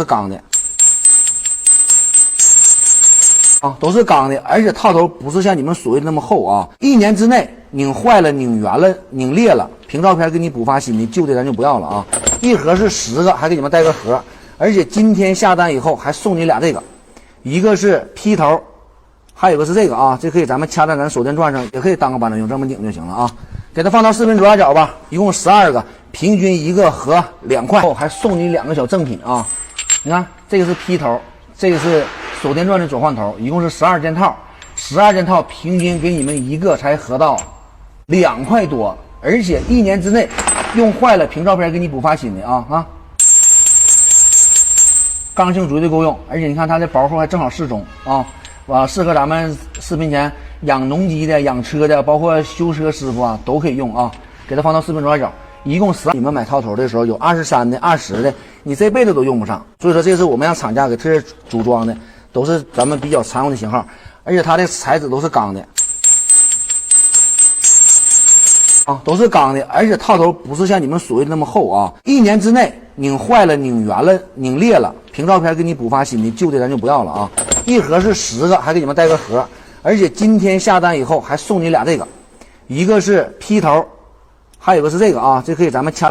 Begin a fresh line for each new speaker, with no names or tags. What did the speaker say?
是钢的啊，都是钢的，而且套头不是像你们所谓的那么厚啊。1年之内拧坏了、拧圆了、拧裂了，凭照片给你补发新的，旧的咱就不要了啊。一盒是10个，还给你们带个盒，而且今天下单以后还送你俩这个，一个是劈头，还有个是这个啊，这可以咱们掐在咱手电钻上，也可以当个板凳用，这么拧就行了啊。给它放到视频左下角吧，一共12个，平均一个盒2块，后还送你2个小赠品啊。你看这个是劈头，这个是手电钻的转换头，一共是12件套，12件套平均给你们一个才合到2块多，而且1年之内用坏了凭照片给你补发新的啊。刚性绝对够用，而且你看它的薄厚还正好适中啊，适合咱们视频前养农机的、养车的，包括修车师傅啊都可以用啊。给它放到视频左下角，一共12。你们买套头的时候有23的、20的，你这辈子都用不上。所以说这是我们让厂家给特意组装的，都是咱们比较常用的型号，而且它的材质都是钢的啊，都是钢的，而且套头不是像你们所谓的那么厚啊。1年之内拧坏了、拧圆了、拧裂了，凭照片给你补发新的，旧的咱就不要了啊。一盒是10个，还给你们带个盒，而且今天下单以后还送你俩这个，一个是劈头，还有个是这个啊，这可以咱们掐。